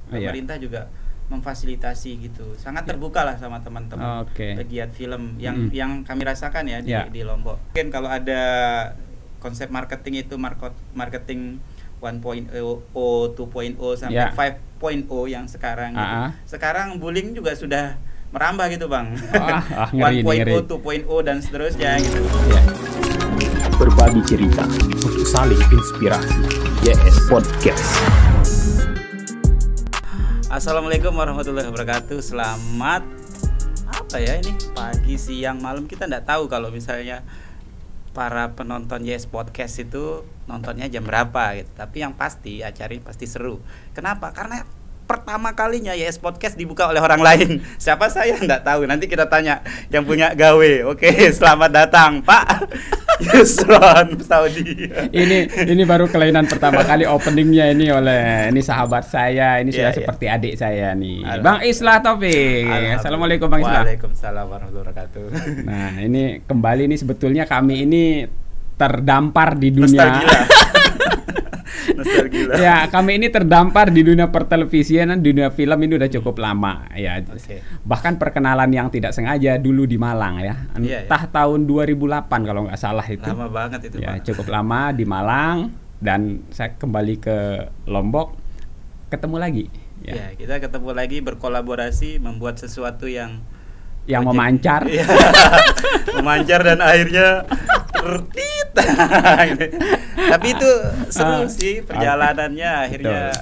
Pemerintah juga memfasilitasi gitu, sangat terbuka lah sama teman-teman pegiat film yang kami rasakan ya di Lombok. Mungkin kalau ada konsep marketing itu marketing 1.0, 2.0 sampai 5.0 yang sekarang gitu. Sekarang bullying juga sudah merambah gitu Bang. 1.0, 2.0 dan seterusnya gitu. Berbagi cerita untuk saling inspirasi. YS Podcast. Assalamualaikum warahmatullahi wabarakatuh. Selamat pagi, siang, malam, kita nggak tahu kalau misalnya para penonton YS Podcast itu nontonnya jam berapa gitu. Tapi yang pasti acara ini pasti seru. Kenapa? Karena pertama kalinya YS Podcast dibuka oleh orang lain. Siapa saya nggak tahu. Nanti kita tanya yang punya gawe. Oke, selamat datang Pak Yusron Saudi. Ini baru kelainan pertama kali openingnya ini oleh sahabat saya. Ini sudah seperti adik saya nih. Bang Islah Taufik. Assalamualaikum Bang Islah. Waalaikumsalam warahmatullahi wabarakatuh. Nah, ini kembali nih, sebetulnya kami ini terdampar di dunia. Nostalgia. Ya, kami ini terdampar di dunia pertelevisian dan dunia film ini udah cukup lama ya. Bahkan perkenalan yang tidak sengaja dulu di Malang ya. Entah tahun 2008 kalau nggak salah itu. Lama banget itu, ya, Pak. cukup lama di Malang, dan saya kembali ke Lombok, ketemu lagi. Ya, kita ketemu lagi, berkolaborasi membuat sesuatu yang memancar. Ya, memancar dan akhirnya tertit. Tapi itu seru sih perjalanannya, akhirnya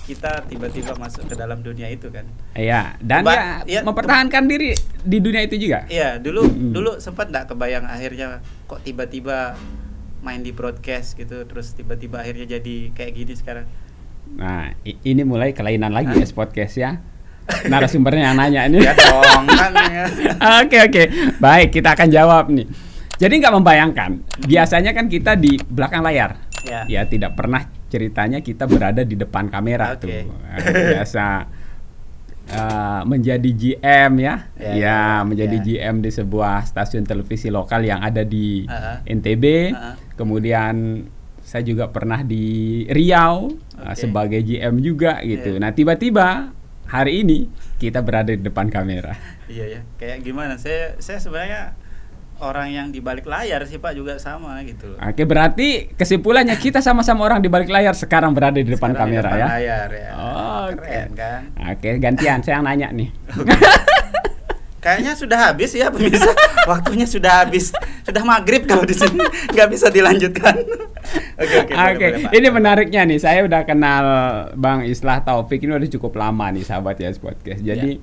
kita tiba-tiba masuk ke dalam dunia itu kan. Iya, dan mempertahankan diri di dunia itu juga. Iya, dulu sempat nggak kebayang akhirnya kok tiba-tiba main di broadcast gitu, terus tiba-tiba akhirnya jadi kayak gini sekarang. Nah, ini mulai kelainan lagi ya podcast ya. Narasumbernya yang nanya ini. Ya dong kan. Oke. Baik, kita akan jawab nih. Jadi nggak membayangkan, biasanya kan kita di belakang layar, ya tidak pernah ceritanya kita berada di depan kamera tuh. Biasa menjadi GM menjadi GM di sebuah stasiun televisi lokal yang ada di NTB. Kemudian saya juga pernah di Riau sebagai GM juga gitu. Nah, tiba-tiba hari ini kita berada di depan kamera. Iya ya, kayak gimana? Saya sebenarnya orang yang di balik layar sih Pak, juga sama gitu. Oke, berarti kesimpulannya kita sama-sama orang di balik layar sekarang berada di depan kamera di depan ya. Layar, ya. Keren kan? Oke, gantian saya yang nanya nih. Kayaknya sudah habis ya pemirsa. Waktunya sudah habis. Sudah maghrib kalau di sini, nggak bisa dilanjutkan. Oke. Ini menariknya nih, saya udah kenal Bang Islah Taufik ini udah cukup lama nih sahabat YS Podcast. Jadi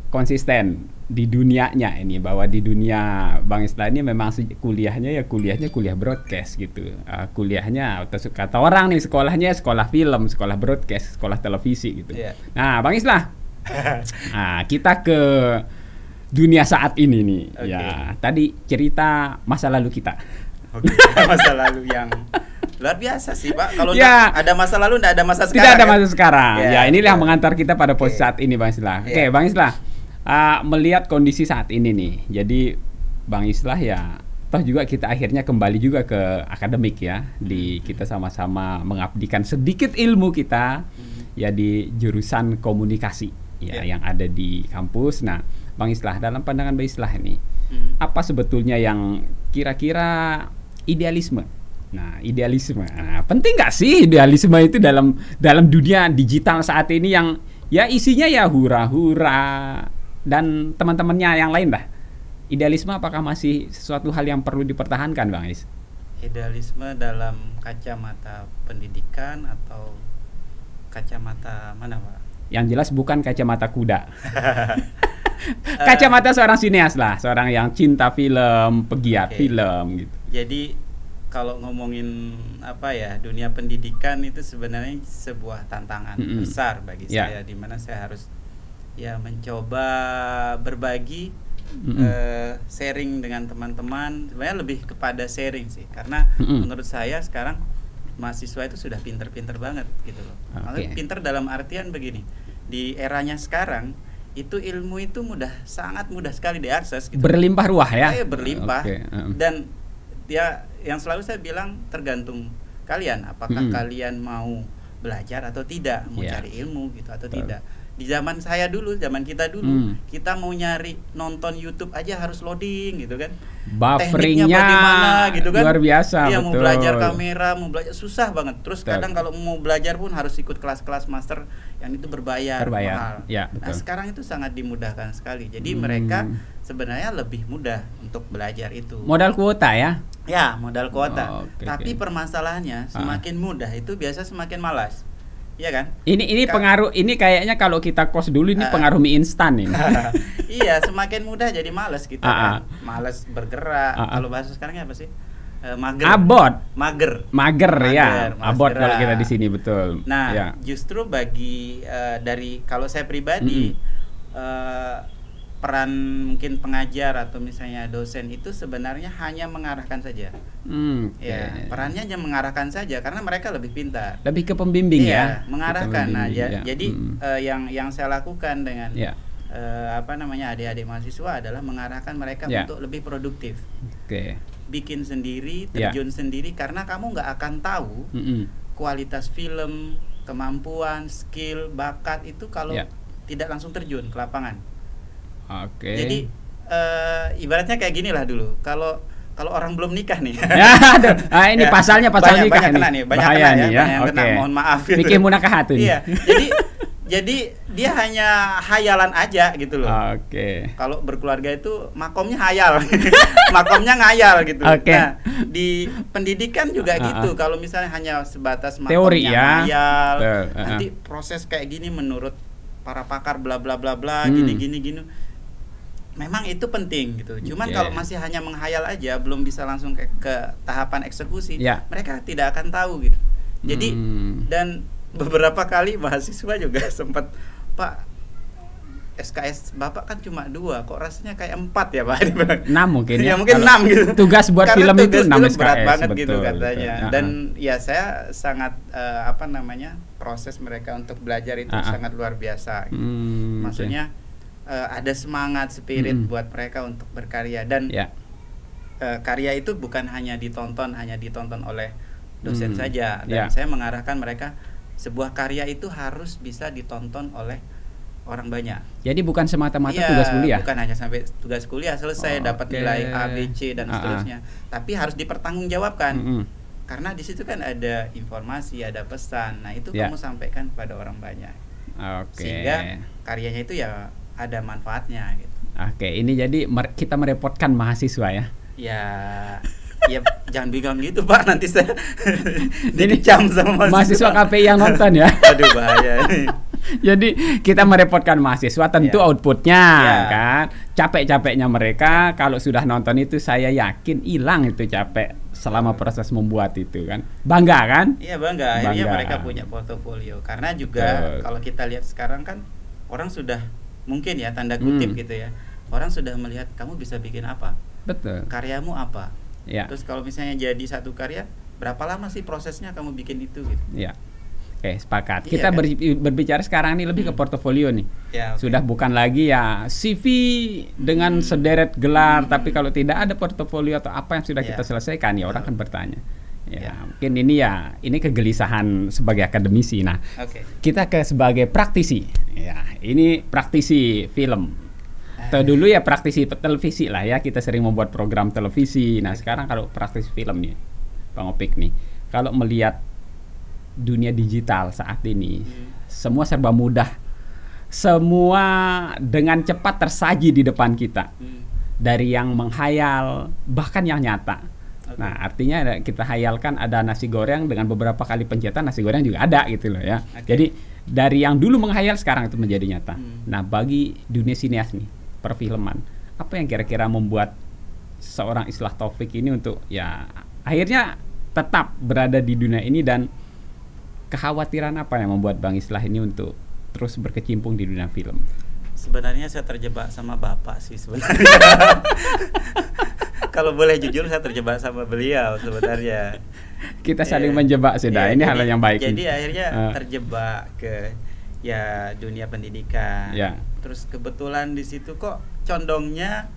konsisten di dunianya ini, bahwa di dunia Bang Islah ini memang kuliahnya kuliah broadcast gitu. Kuliahnya atau kata orang nih, sekolahnya sekolah film, sekolah broadcast, sekolah televisi gitu. Nah, Bang Islah, kita ke dunia saat ini nih. Ya, tadi cerita masa lalu kita. Masa lalu yang luar biasa sih Pak. Kalau ada masa lalu, tidak ada masa sekarang. Tidak ada masa sekarang. Ya, inilah yang mengantar kita pada posisi saat ini, Bang Islah. Oke, Bang Islah, melihat kondisi saat ini nih, jadi Bang Islah ya, toh juga kita akhirnya kembali juga ke akademik ya, kita sama-sama mengabdikan sedikit ilmu kita ya di jurusan komunikasi ya yang ada di kampus. Nah, Bang Islah, dalam pandangan Bang Islah ini, apa sebetulnya yang kira-kira idealisme? Nah, idealisme. Nah, penting nggak sih idealisme itu dalam dunia digital saat ini yang ya isinya ya hura-hura dan teman-temannya yang lain lah. Idealisme apakah masih sesuatu hal yang perlu dipertahankan, Bang Is? Idealisme dalam kacamata pendidikan atau kacamata mana, Pak? Yang jelas bukan kacamata kuda. Kacamata seorang sineas lah, seorang yang cinta film, pegiat film gitu. Jadi kalau ngomongin dunia pendidikan itu sebenarnya sebuah tantangan besar bagi saya, di mana saya harus mencoba berbagi, sharing dengan teman-teman. Sebenarnya lebih kepada sharing sih, karena menurut saya sekarang mahasiswa itu sudah pinter-pinter banget gitu loh. Pinter dalam artian begini, di eranya sekarang itu ilmu itu sangat mudah sekali diakses gitu. Berlimpah ruah ya. Berlimpah. Dan yang selalu saya bilang tergantung kalian, apakah kalian mau belajar atau tidak, mau cari ilmu gitu atau tidak. Di zaman saya dulu, zaman kita dulu, kita mau nyari nonton YouTube aja harus loading gitu kan. Bufferingnya bagaimana gitu kan. Luar biasa. Iya, betul. mau belajar kamera, mau belajar susah banget. Terus kadang kalau mau belajar pun harus ikut kelas-kelas master yang itu berbayar. Mahal. Ya, betul. Nah, sekarang itu sangat dimudahkan sekali. Jadi mereka sebenarnya lebih mudah untuk belajar itu. Modal kuota ya? Ya, modal kuota. okay. Tapi permasalahannya semakin mudah itu biasa semakin malas. Iya kan? Ini pengaruh, ini kayaknya kalau kita kos dulu ini pengaruh mie instan ini. Iya, semakin mudah jadi malas kita kan. Malas bergerak. Kalau bahasa sekarangnya apa sih? Mager ya. Abot kalau kita di sini, betul. Nah, justru bagi dari kalau saya pribadi peran mungkin pengajar atau misalnya dosen itu sebenarnya hanya mengarahkan saja. Ya, perannya hanya mengarahkan saja karena mereka lebih pintar. Lebih ke pembimbing ya. Mengarahkan. Jadi yang saya lakukan dengan adik-adik mahasiswa adalah mengarahkan mereka untuk lebih produktif. Bikin sendiri, terjun sendiri karena kamu nggak akan tahu kualitas film, kemampuan, skill, bakat itu kalau tidak langsung terjun ke lapangan. Jadi ibaratnya kayak gini lah dulu. Kalau orang belum nikah nih. Ini pasalnya pasal nikah nih. Banyak kena ya. Mohon maaf. Bikin munakahat ini. Iya. Jadi dia hanya hayalan aja gitu loh. Kalau berkeluarga itu makomnya hayal. Makomnya ngayal gitu. Nah, di pendidikan juga gitu. Kalau misalnya hanya sebatas makomnya hayal, nanti proses kayak gini menurut para pakar bla bla bla bla gini. Memang itu penting gitu. Cuman kalau masih hanya menghayal aja, belum bisa langsung ke tahapan eksekusi, mereka tidak akan tahu gitu. Jadi dan beberapa kali mahasiswa juga sempat, Pak, SKS Bapak kan cuma 2, kok rasanya kayak 4 ya Pak? 6 mungkin ya. Mungkin 6 gitu. Tugas buat karena film itu 6 SKS. Berat banget gitu katanya. Dan ya saya sangat proses mereka untuk belajar itu sangat luar biasa gitu. Maksudnya ada semangat, spirit buat mereka untuk berkarya dan karya itu bukan hanya ditonton oleh dosen saja. Dan saya mengarahkan mereka sebuah karya itu harus bisa ditonton oleh orang banyak. Jadi bukan semata-mata tugas kuliah. Bukan hanya sampai tugas kuliah selesai dapat nilai A, B, C dan seterusnya. Tapi harus dipertanggungjawabkan. Karena di situ kan ada informasi, ada pesan. Nah, itu kamu sampaikan kepada orang banyak. Sehingga karyanya itu ya ada manfaatnya gitu. Ini jadi kita merepotkan mahasiswa ya. Ya jangan bilang gitu Pak, nanti saya dicam sama mahasiswa KPI yang nonton ya. Aduh bahaya nih. Jadi kita merepotkan mahasiswa, tentu outputnya kan. Capek-capeknya mereka kalau sudah nonton itu saya yakin hilang itu capek selama proses membuat itu kan. Bangga kan? Iya bangga. Akhirnya mereka punya portofolio. Karena juga kalau kita lihat sekarang kan orang sudah mungkin ya tanda kutip gitu ya. Orang sudah melihat kamu bisa bikin apa. Betul. Karyamu apa. Terus kalau misalnya jadi satu karya, berapa lama sih prosesnya kamu bikin itu gitu. Sepakat. Kita kan? Berbicara sekarang ini lebih ke portofolio nih. Sudah bukan lagi ya CV dengan sederet gelar, tapi kalau tidak ada portofolio atau apa yang sudah kita selesaikan ya orang akan bertanya. Mungkin ini kegelisahan sebagai akademisi. Nah, kita sebagai praktisi. Ini praktisi film. Dulu ya praktisi televisi lah ya, kita sering membuat program televisi. Nah, sekarang kalau praktisi film nih, Bang Opik nih, kalau melihat dunia digital saat ini, semua serba mudah. Semua dengan cepat tersaji di depan kita. Dari yang menghayal bahkan yang nyata. Nah, artinya kita hayalkan ada nasi goreng dengan beberapa kali pencetan nasi goreng juga ada gitu loh ya. Jadi dari yang dulu menghayal sekarang itu menjadi nyata. Nah, bagi dunia sinias nih, perfilman, apa yang kira-kira membuat seorang Islah Taufik ini untuk ya akhirnya tetap berada di dunia ini, dan kekhawatiran apa yang membuat Bang Islah ini untuk terus berkecimpung di dunia film? Sebenarnya saya terjebak sama Bapak sih sebenarnya. Kalau boleh jujur, saya terjebak sama beliau sebenarnya. Kita saling menjebak sudah. Ini hal yang baik. Jadi akhirnya terjebak ke ya dunia pendidikan. Terus kebetulan di situ kok condongnya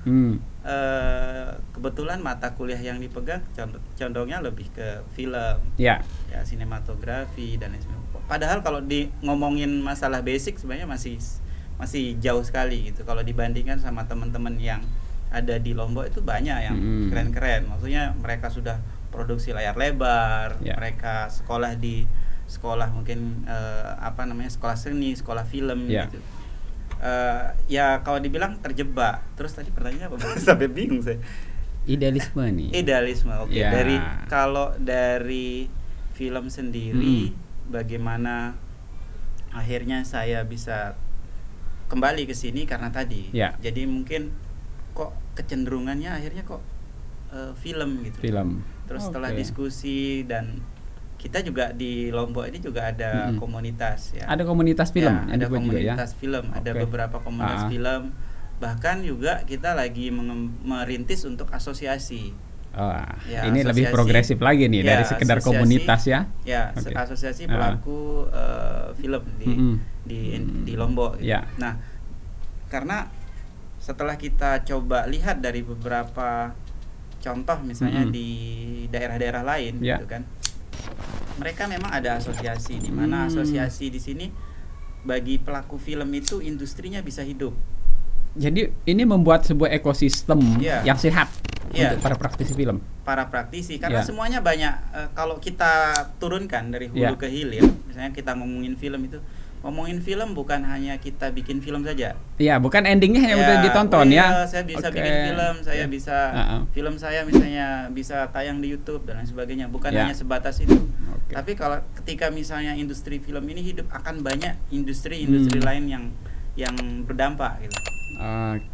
kebetulan mata kuliah yang dipegang condongnya lebih ke film, ya sinematografi dan lain sebagainya. Padahal kalau ngomongin masalah basic sebenarnya masih jauh sekali gitu. Kalau dibandingkan sama teman-teman yang ada di Lombok itu banyak yang keren-keren. Maksudnya mereka sudah produksi layar lebar, mereka sekolah di sekolah mungkin sekolah seni, sekolah film gitu. Ya kalau dibilang terjebak. Terus tadi pertanyaannya apa? Sampai bingung saya. Idealisme nih. Idealisme, oke. Kalau dari film sendiri, bagaimana akhirnya saya bisa kembali ke sini karena tadi. Jadi mungkin kok kecenderungannya akhirnya kok film gitu. Terus setelah diskusi dan kita juga di Lombok ini juga ada komunitas ya. Ada komunitas film, ada komunitas film, ada beberapa komunitas film. Bahkan juga kita lagi merintis untuk asosiasi. Ini asosiasi, lebih progresif lagi nih dari sekedar komunitas ya. Asosiasi pelaku film di Lombok. Gitu. Nah, karena setelah kita coba lihat dari beberapa contoh misalnya di daerah-daerah lain gitu kan. Mereka memang ada asosiasi di mana asosiasi di sini bagi pelaku film itu industrinya bisa hidup. Jadi ini membuat sebuah ekosistem yang sehat untuk para praktisi film. Para praktisi karena semuanya banyak kalau kita turunkan dari hulu ke hilir, misalnya kita ngomongin film itu, ngomongin film bukan hanya kita bikin film saja. Iya, bukan endingnya hanya udah ditonton saya bisa bikin film, saya bisa film saya misalnya bisa tayang di YouTube dan lain sebagainya. Bukan hanya sebatas itu. Tapi kalau ketika misalnya industri film ini hidup, akan banyak industri-industri lain yang berdampak gitu.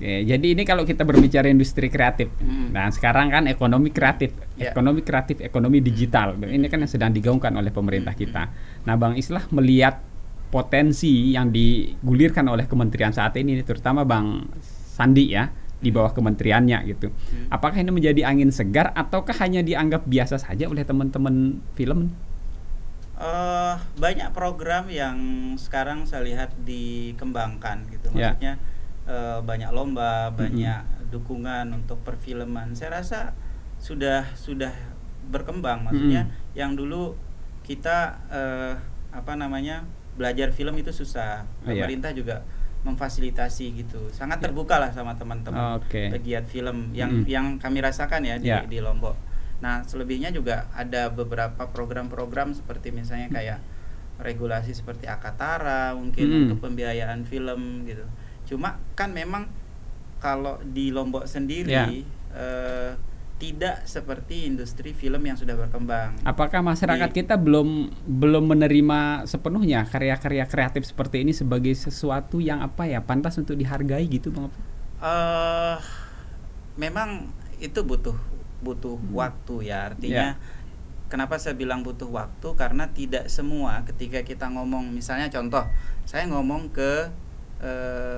Jadi ini kalau kita berbicara industri kreatif. Nah, sekarang kan ekonomi kreatif, ekonomi digital. Ini kan yang sedang digaungkan oleh pemerintah kita. Nah, Bang Islah melihat potensi yang digulirkan oleh kementerian saat ini, terutama Bang Sandi ya, di bawah kementeriannya gitu. Apakah ini menjadi angin segar ataukah hanya dianggap biasa saja oleh teman-teman film? Banyak program yang sekarang saya lihat dikembangkan gitu. Maksudnya banyak lomba, banyak dukungan untuk perfilman. Saya rasa sudah berkembang. Maksudnya yang dulu kita belajar film itu susah. Pemerintah juga memfasilitasi gitu. Sangat terbuka lah sama teman-teman pegiat film yang kami rasakan ya di Lombok. Nah, selebihnya juga ada beberapa program-program seperti misalnya kayak regulasi seperti Akatara mungkin untuk pembiayaan film gitu. Cuma kan memang kalau di Lombok sendiri tidak seperti industri film yang sudah berkembang. Apakah masyarakat kita belum menerima sepenuhnya karya-karya kreatif seperti ini sebagai sesuatu yang pantas untuk dihargai gitu, Bang? Memang itu butuh waktu ya, artinya kenapa saya bilang butuh waktu, karena tidak semua ketika kita ngomong, misalnya contoh saya ngomong ke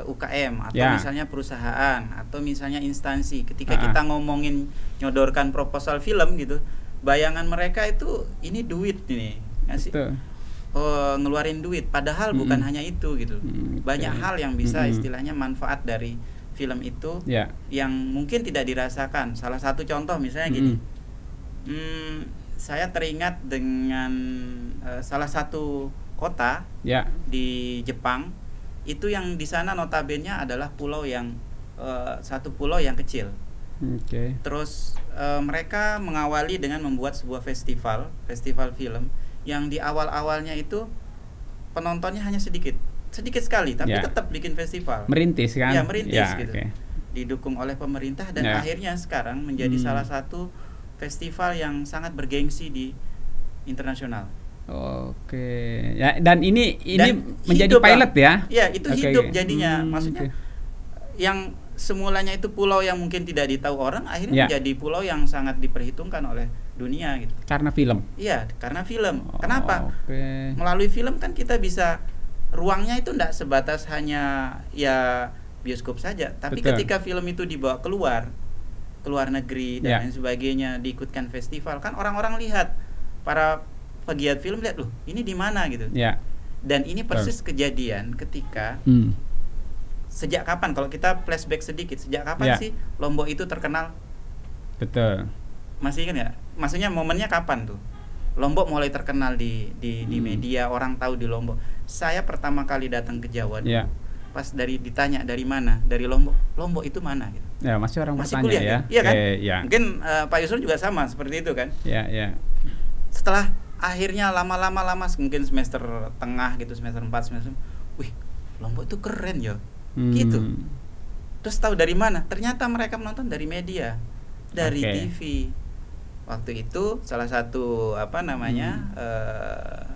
UKM atau misalnya perusahaan atau misalnya instansi, ketika kita ngomongin nyodorkan proposal film gitu, bayangan mereka itu ini duit ini ngasih ngeluarin duit, padahal bukan hanya itu gitu. Banyak hal yang bisa istilahnya manfaat dari film itu yang mungkin tidak dirasakan. Salah satu contoh misalnya gini, saya teringat dengan salah satu kota di Jepang, itu yang di sana notabene adalah pulau yang satu pulau yang kecil. Terus mereka mengawali dengan membuat sebuah festival film yang di awal-awalnya itu penontonnya hanya sedikit sekali, tapi tetap bikin festival. Merintis kan? Ya, merintis gitu. Didukung oleh pemerintah dan akhirnya sekarang menjadi salah satu festival yang sangat bergengsi di internasional. Dan ini menjadi pilot ya? Ya, itu hidup jadinya. Maksudnya yang semulanya itu pulau yang mungkin tidak ditahu orang, akhirnya menjadi pulau yang sangat diperhitungkan oleh dunia gitu. Karena film? Iya, karena film. Kenapa? Melalui film kan kita bisa, ruangnya itu tidak sebatas hanya bioskop saja, tapi ketika film itu dibawa keluar negeri dan lain sebagainya, diikutkan festival, kan orang-orang lihat, para pegiat film lihat, loh ini di mana gitu. Dan ini persis kejadian ketika sejak kapan, kalau kita flashback sedikit, sejak kapan sih Lombok itu terkenal? Betul. Masih ingat ya? Maksudnya momennya kapan tuh? Lombok mulai terkenal di media, orang tahu di Lombok. Saya pertama kali datang ke Jawa dulu, pas ditanya dari mana? Dari Lombok. Lombok itu mana gitu. Ya, masih orang masih bertanya kuliah, ya. Iya kan? Ya. Mungkin Pak Yusril juga sama seperti itu kan? Ya. Setelah akhirnya lama mungkin semester tengah gitu, semester 4, semester, wih, Lombok itu keren ya. Gitu. Terus tahu dari mana? Ternyata mereka menonton dari media, dari TV. Waktu itu salah satu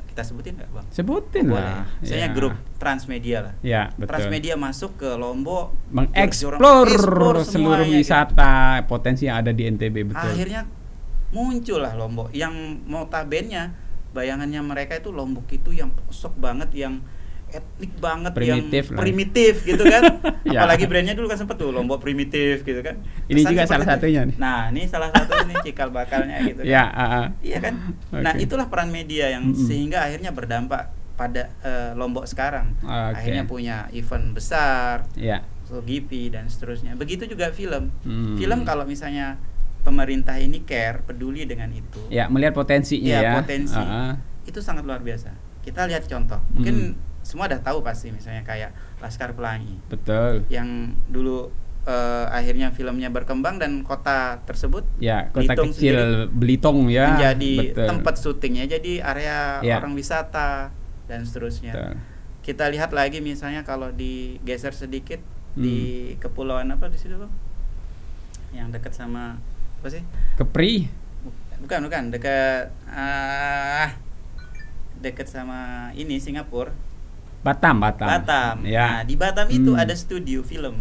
kita sebutin nggak, Bang? Sebutin lah. Misalnya grup Transmedia lah. Ya, betul. Transmedia masuk ke Lombok, mengeksplor seluruh wisata gitu, potensi yang ada di NTB, betul. Akhirnya muncullah Lombok yang notabene bayangannya mereka itu Lombok itu yang pelosok banget, yang etnik banget, primitif gitu kan. Apalagi brandnya dulu kan sempet tuh Lombok primitif gitu kan. Ini juga salah satunya nih. Nah, ini salah satu nih cikal bakalnya gitu kan. Iya kan. Nah, itulah peran media yang sehingga akhirnya berdampak pada Lombok sekarang. Akhirnya punya event besar, SOGIPI dan seterusnya. Begitu juga film. Film kalau misalnya pemerintah ini care, peduli dengan itu. Ya, melihat potensinya potensi. Itu sangat luar biasa. Kita lihat contoh. Mungkin semua udah tahu pasti, misalnya kayak Laskar Pelangi. Betul. Yang dulu akhirnya filmnya berkembang dan kota tersebut, kota kecil Belitung ya, menjadi tempat syutingnya, jadi area orang wisata dan seterusnya. Betul. Kita lihat lagi misalnya kalau digeser sedikit di kepulauan apa di situ, Bang? Yang dekat sama apa sih? Kepri. Bukan, dekat sama ini Singapura. Batam. Ya. Nah, di Batam itu ada studio film.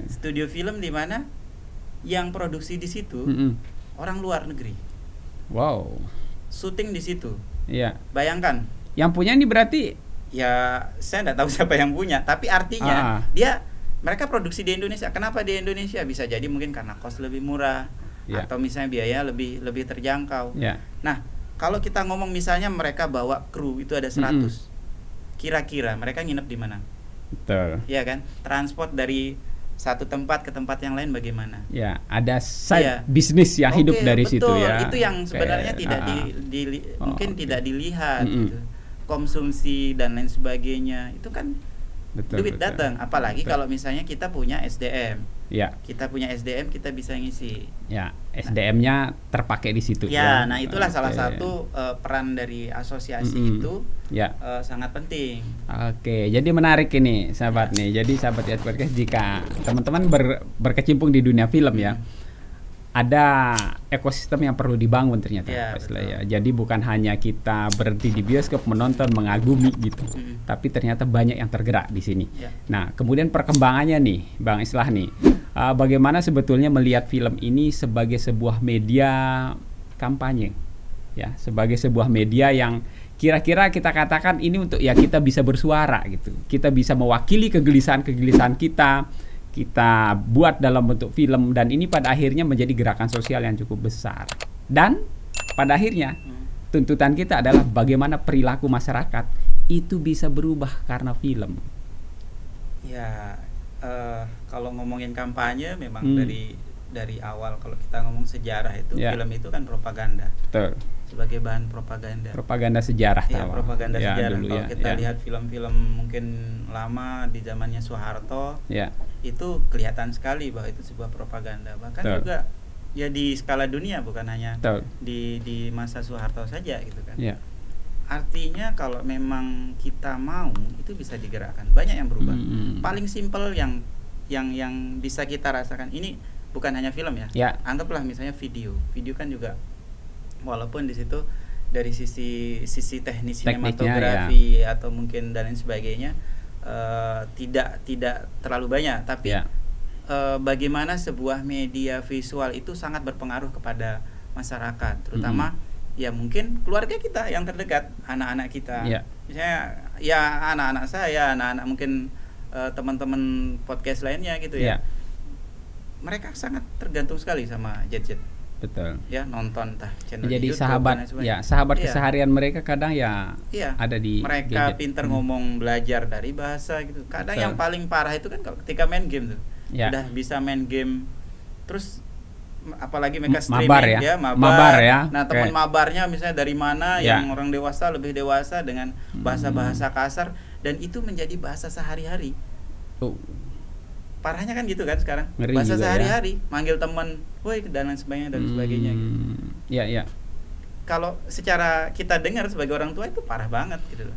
Studio film di mana yang produksi di situ orang luar negeri. Wow. Syuting di situ. Iya. Bayangkan. Yang punya ini berarti ya saya nggak tahu siapa yang punya, tapi artinya mereka produksi di Indonesia. Kenapa di Indonesia? Bisa jadi mungkin karena kos lebih murah atau misalnya biaya lebih terjangkau. Nah, kalau kita ngomong misalnya mereka bawa kru itu ada 100. Kira-kira mereka nginep di mana? Betul. Iya kan? Transport dari satu tempat ke tempat yang lain bagaimana? Ya, ada side bisnis yang hidup dari situ ya. Itu yang sebenarnya mungkin tidak dilihat gitu. Konsumsi dan lain sebagainya. Itu kan duit datang, apalagi kalau misalnya kita punya SDM. Kita punya SDM, kita bisa ngisi. SDM-nya terpakai di situ. Nah itulah salah satu peran dari asosiasi itu sangat penting. Jadi menarik ini sahabat nih. Jadi sahabat Yas Podcast, jika teman-teman berkecimpung di dunia film ya, ada ekosistem yang perlu dibangun ternyata. Jadi bukan hanya kita berhenti di bioskop menonton mengagumi gitu, tapi ternyata banyak yang tergerak di sini. Nah, kemudian perkembangannya nih, Bang Islah nih, bagaimana sebetulnya melihat film ini sebagai sebuah media kampanye, ya, sebagai sebuah media yang kira-kira kita katakan ini untuk kita bisa bersuara gitu, kita bisa mewakili kegelisahan kita buat dalam bentuk film, dan ini pada akhirnya menjadi gerakan sosial yang cukup besar. Dan pada akhirnya tuntutan kita adalah bagaimana perilaku masyarakat itu bisa berubah karena film. Ya, kalau ngomongin kampanye memang dari awal, kalau kita ngomong sejarah itu film itu kan propaganda. Betul. Sebagai bahan propaganda sejarah. Propaganda sejarah. Dulu, kalau kita lihat film-film mungkin lama di zamannya Soeharto, itu kelihatan sekali bahwa itu sebuah propaganda. Bahkan juga ya di skala dunia, bukan hanya di masa Soeharto saja gitu kan. Artinya kalau memang kita mau, itu bisa digerakkan. Banyak yang berubah. Paling simpel yang bisa kita rasakan, ini bukan hanya film ya. Anggaplah misalnya video kan juga, walaupun di situ dari sisi teknis sinematografi atau mungkin dan lain sebagainya tidak terlalu banyak, tapi bagaimana sebuah media visual itu sangat berpengaruh kepada masyarakat, terutama ya mungkin keluarga kita yang terdekat, anak-anak kita. Misalnya ya anak-anak saya, anak-anak mungkin teman-teman podcast lainnya gitu ya. Mereka sangat tergantung sekali sama gadget. Betul. Ya, nonton entah channel Jadi YouTube, sahabat keseharian mereka kadang ya ada di mereka gadget. pinter ngomong, belajar dari bahasa gitu. Kadang yang paling parah itu kan kalau ketika main game tuh. Udah bisa main game terus apalagi mereka streaming mabar ya. Nah, teman mabarnya misalnya dari mana yang orang dewasa lebih dewasa dengan bahasa-bahasa kasar dan itu menjadi bahasa sehari-hari. Parahnya kan gitu kan sekarang. Ngeri bahasa sehari-hari, manggil teman, "Woi" dan lain sebagainya gitu. Iya. Kalau secara kita dengar sebagai orang tua itu parah banget gitu loh.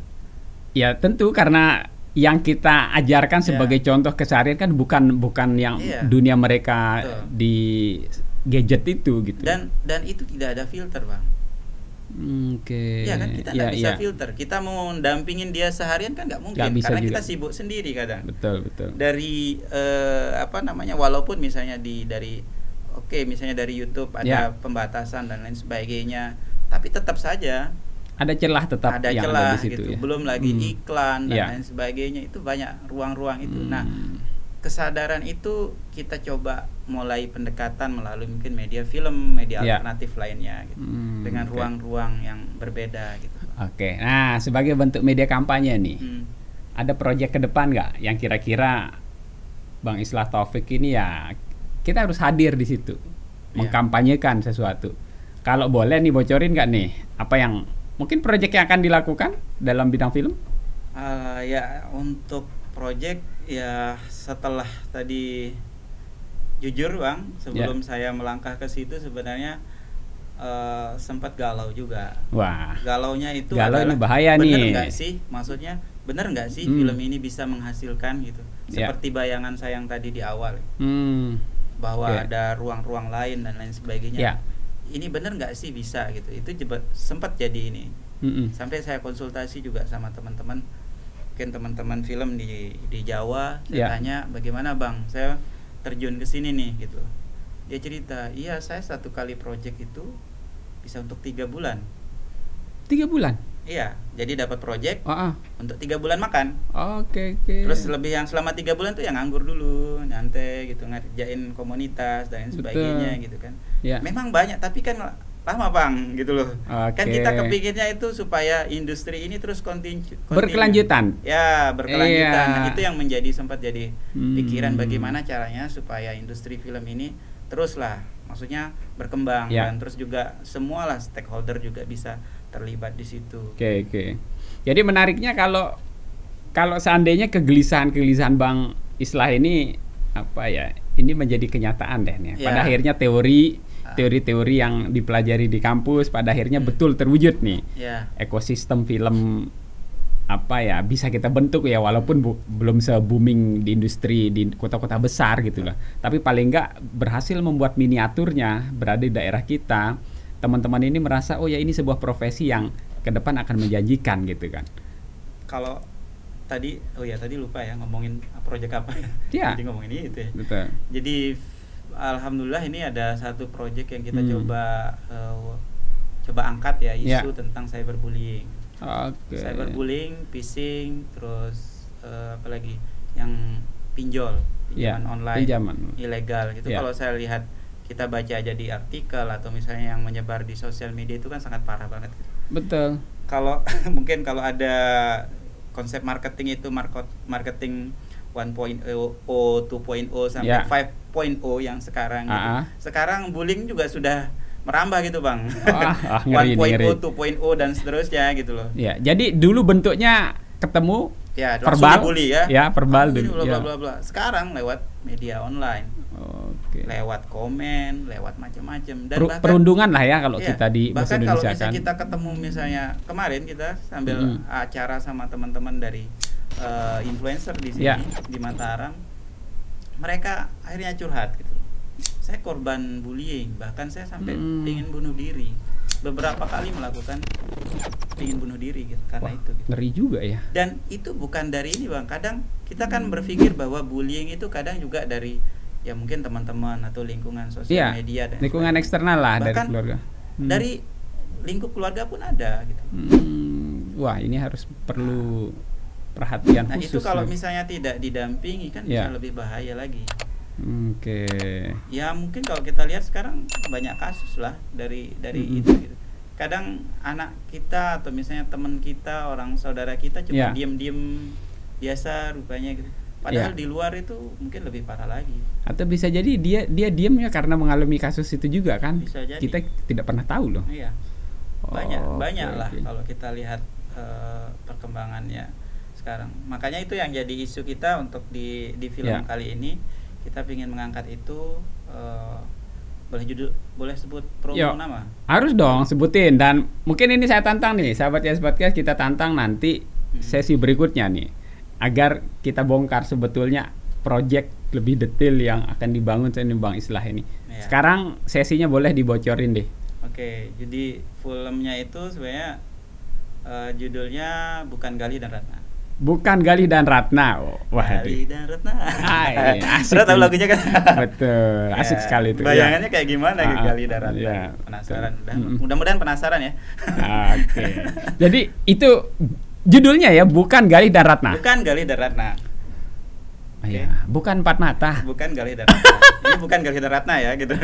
Ya, tentu karena yang kita ajarkan sebagai contoh keseharian kan bukan yang dunia mereka di gadget itu gitu. Dan itu tidak ada filter, Bang. Oke. Ya kan kita nggak bisa filter. Kita mau dampingin dia seharian kan nggak mungkin karena kita sibuk sendiri kadang. Betul. Dari walaupun misalnya misalnya dari YouTube ada pembatasan dan lain sebagainya, tapi tetap saja ada celah yang ada di situ, gitu. Belum lagi iklan dan lain sebagainya, itu banyak ruang-ruang itu. Nah, kesadaran itu kita coba mulai pendekatan melalui mungkin media film, media alternatif lainnya gitu. Dengan ruang-ruang yang berbeda gitu. Oke. Nah, sebagai bentuk media kampanye nih. Ada proyek ke depan nggak yang kira-kira Bang Islah Taufik ini ya kita harus hadir di situ mengkampanyekan sesuatu. Kalau boleh nih bocorin nggak nih apa yang mungkin proyek yang akan dilakukan dalam bidang film? Untuk proyek setelah tadi jujur Bang, sebelum saya melangkah ke situ sebenarnya sempat galau juga. Wah. Galaunya itu ini bahaya nih. Bener nggak sih? Maksudnya bener nggak sih film ini bisa menghasilkan gitu? Seperti bayangan saya yang tadi di awal, bahwa ada ruang-ruang lain dan lain sebagainya. Ini bener nggak sih bisa gitu? Itu sempat jadi ini. Sampai saya konsultasi juga sama teman-teman, mungkin teman-teman film di Jawa. Saya tanya, bagaimana Bang? Saya terjun ke sini nih gitu. Dia cerita, iya saya satu kali project itu bisa untuk 3 bulan. 3 bulan? Iya, jadi dapat project untuk 3 bulan makan. Oke. Terus lebih yang selama 3 bulan tuh yang nganggur dulu, nyantai gitu, ngerjain komunitas dan sebagainya gitu kan. Memang banyak, tapi kan lama Bang gitu loh. Kan kita kepikirnya itu supaya industri ini terus berkelanjutan. Ya, berkelanjutan. Nah, itu yang sempat jadi pikiran bagaimana caranya supaya industri film ini teruslah, maksudnya berkembang dan terus juga semualah stakeholder juga bisa terlibat di situ. Oke. Jadi menariknya kalau seandainya kegelisahan Bang Islah ini ini menjadi kenyataan deh nih. Pada akhirnya teori-teori yang dipelajari di kampus pada akhirnya betul terwujud nih. Ekosistem film bisa kita bentuk ya, walaupun belum se-booming di industri di kota-kota besar gitu loh. Tapi paling enggak berhasil membuat miniaturnya berada di daerah kita. Teman-teman ini merasa ini sebuah profesi yang ke depan akan menjanjikan gitu kan. Kalau tadi lupa ya ngomongin proyek apa ya. Jadi ngomongin itu ya. Betul. Jadi alhamdulillah ini ada satu proyek yang kita coba angkat ya, isu tentang cyberbullying. Cyberbullying, phishing, terus apalagi yang pinjaman online ilegal gitu. Kalau saya lihat, kita baca aja di artikel atau misalnya yang menyebar di sosial media itu kan sangat parah banget gitu. Betul. Kalau mungkin kalau ada konsep marketing itu marketing 1.0, 2.0 sampai 5.0 yang sekarang gitu. Sekarang bullying juga sudah merambah gitu Bang. 1.0, 2.0 dan seterusnya gitu loh. Ya, jadi dulu bentuknya ketemu verbal bully verbal dulu. Bla bla bla. Sekarang lewat media online. Lewat komen, lewat macam-macam dan bahkan perundungan lah ya kalau kita di bahasa Indonesia. Bahkan kalau misalnya kita ketemu misalnya kemarin kita sambil acara sama teman-teman dari influencer di sini di Mataram, mereka akhirnya curhat gitu. Saya korban bullying, bahkan saya sampai ingin bunuh diri. Beberapa kali melakukan ingin bunuh diri gitu karena itu gitu. Ngeri juga ya. Dan itu bukan dari ini Bang. Kadang kita kan berpikir bahwa bullying itu kadang juga dari mungkin teman-teman atau lingkungan sosial media dan lingkungan eksternal lah, dari keluarga. Dari lingkup keluarga pun ada gitu. Wah, ini harus perlu perhatian khusus. Itu kalau misalnya tidak didampingi kan bisa lebih bahaya lagi. Oke. Ya mungkin kalau kita lihat sekarang banyak kasus lah dari itu gitu. Kadang anak kita atau misalnya teman kita, orang saudara kita cuma diem-diem biasa rupanya gitu. Padahal di luar itu mungkin lebih parah lagi. Atau bisa jadi dia diamnya karena mengalami kasus itu juga kan? Bisa jadi. Kita tidak pernah tahu loh. Iya. Banyak lah kalau kita lihat perkembangannya sekarang. Makanya itu yang jadi isu kita untuk di film kali ini. Kita ingin mengangkat itu. Boleh sebut promo nama? Harus dong sebutin. Dan mungkin ini saya tantang nih, sahabat YS Podcast, kita tantang nanti sesi berikutnya nih, agar kita bongkar sebetulnya proyek lebih detail yang akan dibangun sama Bang Islah ini. Sekarang sesinya boleh dibocorin deh. Oke, jadi filmnya itu sebenarnya judulnya Bukan Gali dan Ratna. Bukan Gali dan Ratna. Gali dan Ratna. Asik. Tahu lagunya kan? Betul, asik sekali itu. Bayangannya kayak gimana Gali dan Ratna? Penasaran. Mudah-mudahan penasaran ya. Oke. Jadi itu judulnya ya, Bukan Gali dan Ratna. Bukan Gali dan Ratna. Bukan Empat Mata. Bukan Gali dan Ratna. Ini bukan Gali dan Ratna ya gitu.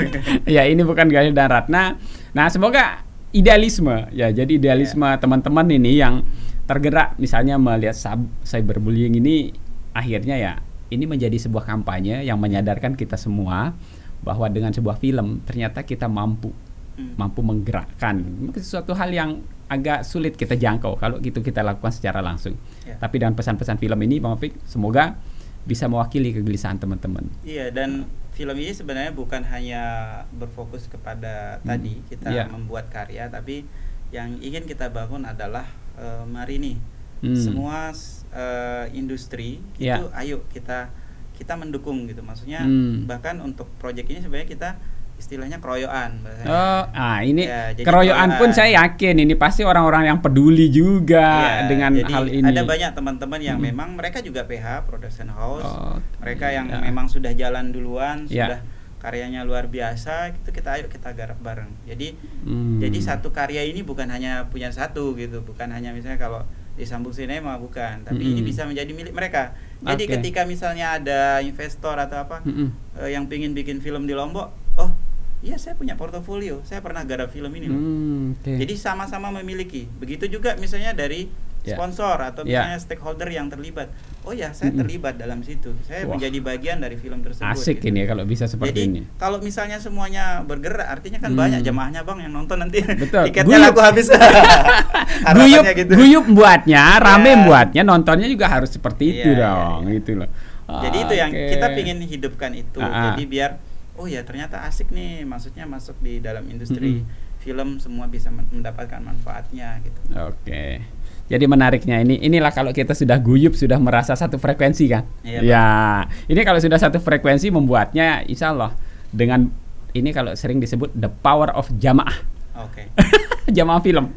Ya, ini bukan Gali dan Ratna. Nah, semoga idealisme ya. Jadi idealisme teman-teman ini yang tergerak misalnya melihat cyberbullying ini, akhirnya ya ini menjadi sebuah kampanye yang menyadarkan kita semua bahwa dengan sebuah film ternyata kita mampu menggerakkan sesuatu hal yang agak sulit kita jangkau kalau gitu kita lakukan secara langsung. Tapi dengan pesan-pesan film ini Bang Fik, semoga bisa mewakili kegelisahan teman-teman. Iya, dan film ini sebenarnya bukan hanya berfokus kepada tadi kita membuat karya, tapi yang ingin kita bangun adalah mari nih semua industri itu ayo kita mendukung gitu, maksudnya bahkan untuk proyek ini sebenarnya kita istilahnya keroyokan. Ini keroyokan pun saya yakin ini pasti orang-orang yang peduli juga dengan hal ini. Ada banyak teman-teman yang memang mereka juga PH production house, mereka yang memang sudah jalan duluan, sudah karyanya luar biasa, itu ayo kita garap bareng. Jadi satu karya ini bukan hanya punya satu gitu, bukan hanya misalnya kalau di Sambung Sinema bukan, tapi ini bisa menjadi milik mereka. Jadi ketika misalnya ada investor atau apa yang pingin bikin film di Lombok, iya saya punya portofolio, saya pernah garap film ini loh. Jadi sama-sama memiliki. Begitu juga misalnya dari sponsor atau misalnya stakeholder yang terlibat. Oh ya, saya terlibat dalam situ. Saya menjadi bagian dari film tersebut. Asik gitu. Ini kalau bisa seperti ini. Jadi kalau misalnya semuanya bergerak, artinya kan banyak jamaahnya Bang yang nonton nanti. Betul. Tiketnya laku habis. Guyup buatnya, rame buatnya, nontonnya juga harus seperti itu dong. Gitu loh. Jadi itu yang kita pingin hidupkan itu. Jadi biar ternyata asik nih, maksudnya masuk di dalam industri film, semua bisa mendapatkan manfaatnya gitu. Oke. Jadi menariknya inilah kalau kita sudah guyup, sudah merasa satu frekuensi kan. Ini kalau sudah satu frekuensi membuatnya insya Allah dengan ini kalau sering disebut the power of jamaah. Jamaah film.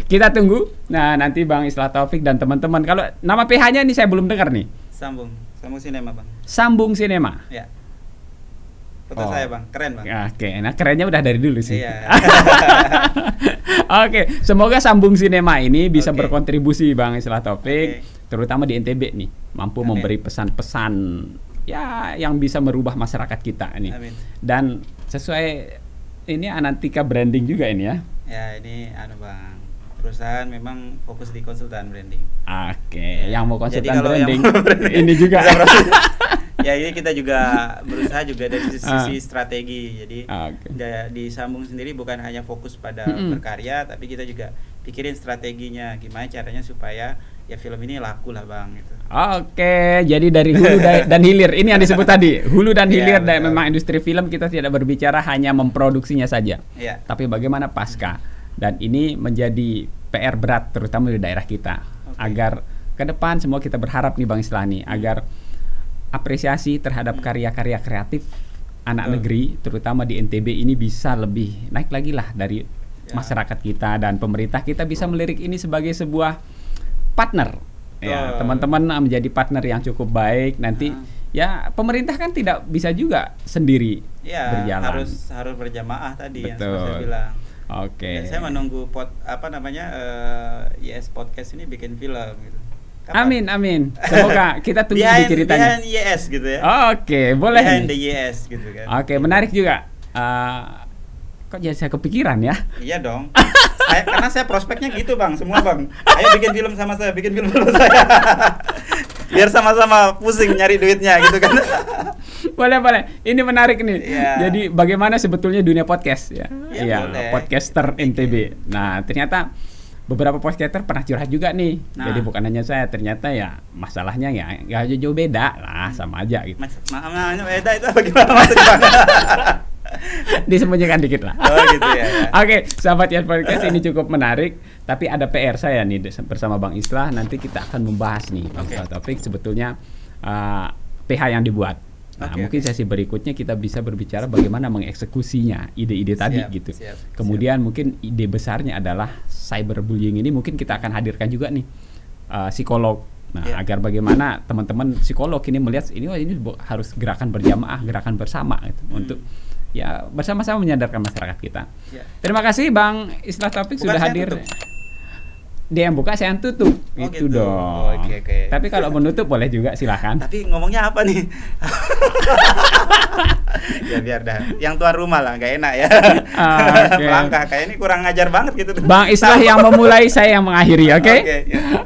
Kita tunggu. Nah, nanti Bang Islah Taufik dan teman-teman, kalau nama PH-nya ini saya belum dengar nih. Sambung Sinema Bang. Sambung Sinema. Ya. Foto saya Bang, keren Bang. Nah kerennya udah dari dulu sih. Semoga Sambung Sinema ini bisa berkontribusi Bang Islah Taufik, terutama di NTB nih, mampu memberi pesan-pesan yang bisa merubah masyarakat kita ini. Dan sesuai ini Anantika Branding juga ini ya. Ya ini Bang, perusahaan memang fokus di konsultan branding. Yang mau konsultan branding ini juga. Ya ini kita juga berusaha juga dari sisi strategi. Jadi di Sambung sendiri bukan hanya fokus pada berkarya, tapi kita juga pikirin strateginya gimana caranya supaya film ini laku lah Bang gitu. Jadi dari hulu dan hilir ini yang disebut tadi, hulu dan hilir. Dan memang industri film kita tidak berbicara hanya memproduksinya saja, tapi bagaimana pasca. Dan ini menjadi PR berat terutama di daerah kita, agar ke depan semua kita berharap nih Bang Islah nih, agar apresiasi terhadap karya-karya kreatif anak negeri terutama di NTB ini bisa lebih naik lagi lah dari masyarakat kita, dan pemerintah kita bisa melirik ini sebagai sebuah partner. Teman-teman menjadi partner yang cukup baik nanti. Pemerintah kan tidak bisa juga sendiri berjalan. Harus berjamaah tadi. Betul. Yang saya bilang. Saya menunggu YS Podcast ini bikin film gitu. Amin. Semoga kita tunggu di ceritanya. Behind YS gitu ya. Oke, boleh. Behind the YS gitu kan. Oke, menarik juga. Kok jadi saya kepikiran ya? Iya dong. Karena saya prospeknya gitu bang, semua bang. Ayo bikin film sama saya, bikin film sama saya. Biar sama-sama pusing nyari duitnya gitu kan. Boleh. Ini menarik nih. Yeah. Jadi bagaimana sebetulnya dunia podcast ya? Iya, podcaster NTB. Nah, ternyata beberapa podcaster pernah curhat juga nih. Nah. Jadi bukan hanya saya, ternyata ya masalahnya ya nggak jauh beda lah, sama aja gitu. Masalahnya beda itu apa gimana maksudnya? Disembunyikan dikit lah. Oh gitu ya. Oke, sahabat YES Podcast, ini cukup menarik. Tapi ada PR saya nih bersama Bang Islah. Nanti kita akan membahas nih topik sebetulnya PH yang dibuat. Nah, mungkin sesi berikutnya kita bisa berbicara bagaimana mengeksekusinya ide-ide tadi gitu. Kemudian mungkin ide besarnya adalah cyberbullying ini mungkin kita akan hadirkan juga nih psikolog. Nah, agar bagaimana teman-teman psikolog ini melihat ini harus gerakan berjamaah, gerakan bersama gitu, untuk ya bersama-sama menyadarkan masyarakat kita. Terima kasih Bang Islah Taufik sudah hadir. Dia yang buka, saya yang tutup. Itu gitu dong. Oke. Tapi kalau menutup boleh juga, silahkan. Tapi ngomongnya apa nih? Ya biar dah. Yang tuan rumah lah, gak enak ya. Melangkah kayak ini kurang ngajar banget gitu. Bang Islah yang memulai, saya yang mengakhiri, oke?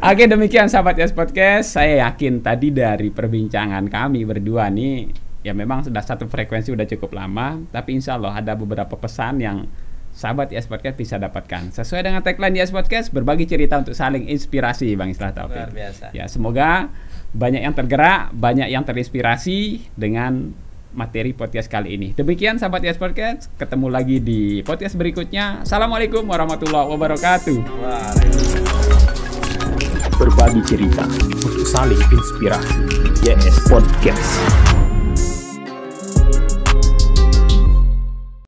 Oke, demikian sahabat YES Podcast. Saya yakin tadi dari perbincangan kami berdua nih, ya memang sudah satu frekuensi udah cukup lama, tapi insya Allah ada beberapa pesan yang sahabat YES Podcast bisa dapatkan. Sesuai dengan tagline YES Podcast, berbagi cerita untuk saling inspirasi, Bang Islah Taufik. Luar biasa. Ya, semoga banyak yang tergerak, banyak yang terinspirasi dengan materi podcast kali ini. Demikian sahabat YES Podcast, ketemu lagi di podcast berikutnya. Assalamualaikum warahmatullahi wabarakatuh. Berbagi cerita untuk saling inspirasi. YES Podcast.